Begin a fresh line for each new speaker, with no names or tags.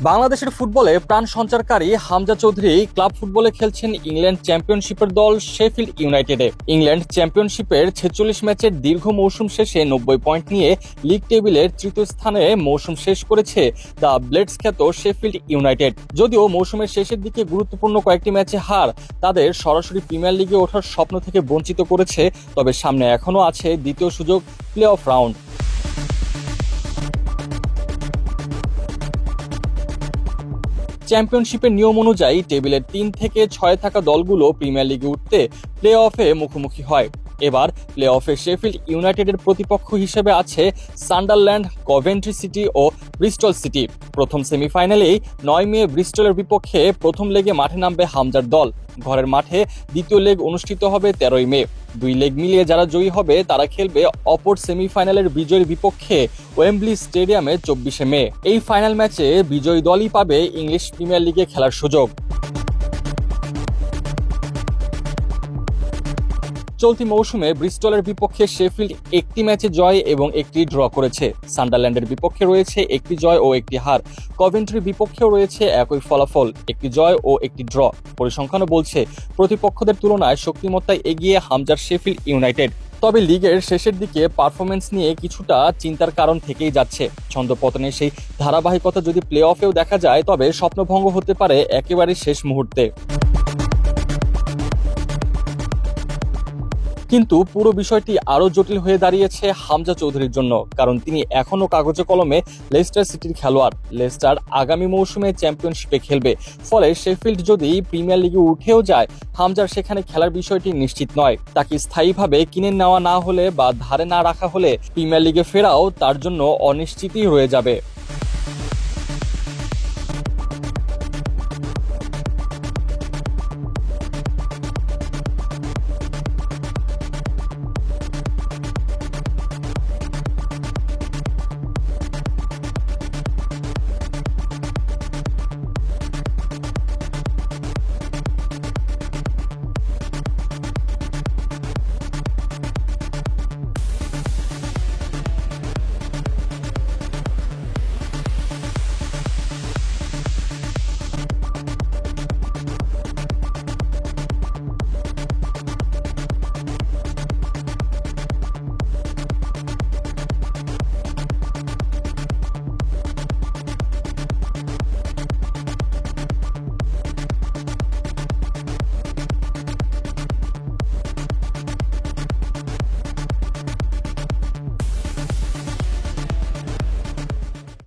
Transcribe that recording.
বাংলাদেশের ফুটবলে প্রাণ সঞ্চারকারী হামজা চৌধুরী ক্লাব ফুটবলে খেলছেন ইংল্যান্ড চ্যাম্পিয়নশিপের দল শেফিল্ড ইউনাইটেডে। ইংল্যান্ড চ্যাম্পিয়নশিপের 46 ম্যাচের দীর্ঘ মৌসুম শেষে 90 পয়েন্ট নিয়ে লিগ টেবিলের তৃতীয় স্থানে মৌসুম শেষ করেছে দ্য ব্লেডস খ্যাত শেফিল্ড ইউনাইটেড। যদিও মৌসুমের শেষের দিকে গুরুত্বপূর্ণ কয়েকটি ম্যাচে হার তাদের সরাসরি প্রিমিয়ার লিগে ওঠার স্বপ্ন থেকে বঞ্চিত করেছে, তবে সামনে এখনও আছে দ্বিতীয় সুযোগ, প্লে অফ রাউন্ড। চ্যাম্পিয়নশিপের নিয়ম অনুযায়ী টেবিলের 3 থেকে 6 থাকা দলগুলো প্রিমিয়ার লিগে উঠতে প্লে অফে মুখোমুখি হয়। এবার প্লে অফে শেফিল্ড ইউনাইটেডের প্রতিপক্ষ হিসেবে আছে সান্ডারল্যান্ড, কভেন্ট্রি সিটি ও ব্রিস্টল সিটি। প্রথম সেমিফাইনালেই 9 মে ব্রিস্টলের বিপক্ষে প্রথম লেগে মাঠে নামবে হামজার দল। ঘরের মাঠে দ্বিতীয় লেগ অনুষ্ঠিত হবে 13 মে। 2 লেগ মিলিয়ে যারা জয়ী হবে তারা খেলবে অপর সেমিফাইনালের বিজয়ীর বিপক্ষে ওয়েম্বলি স্টেডিয়ামে 24 মে। এই ফাইনাল ম্যাচে বিজয়ী দলই পাবে ইংলিশ প্রিমিয়ার লিগে খেলার সুযোগ। চলতি মৌসুমে ব্রিস্টলের বিপক্ষে শেফিল্ড একটি ম্যাচে জয় এবং একটি ড্র করেছে। সান্ডারল্যান্ডের বিপক্ষে রয়েছে একটি জয় ও একটি হার। কভেন্ট্রির বিপক্ষেও রয়েছে একই ফলাফল, একটি জয় ও একটি ড্র। পরিসংখ্যানও বলছে প্রতিপক্ষদের তুলনায় শক্তিমত্তায় এগিয়ে হামজার শেফিল্ড ইউনাইটেড। তবে লিগের শেষের দিকে পারফরমেন্স নিয়ে কিছুটা চিন্তার কারণ থেকেই যাচ্ছে। ছন্দপতনের সেই ধারাবাহিকতা যদি প্লে অফেও দেখা যায় তবে স্বপ্নভঙ্গ হতে পারে একেবারে শেষ মুহূর্তে। কিন্তু পুরো বিষয়টি আরো জটিল হয়ে দাঁড়িয়েছে হামজা চৌধুরীর জন্য, কারণ তিনি এখনো কাগজে কলমে লেস্টার সিটির খেলোয়াড়। লেস্টার আগামী মৌসুমে চ্যাম্পিয়নশিপে খেলবে, ফলে শেফিল্ড যদি প্রিমিয়ার লিগে উঠেও যায় হামজার সেখানে খেলার বিষয়টি নিশ্চিত নয়। তাকে স্থায়ীভাবে কিনে নেওয়া না হলে বা ধারে না রাখা হলে প্রিমিয়ার লিগে ফেরাও তার জন্য অনিশ্চিতই রয়ে যাবে।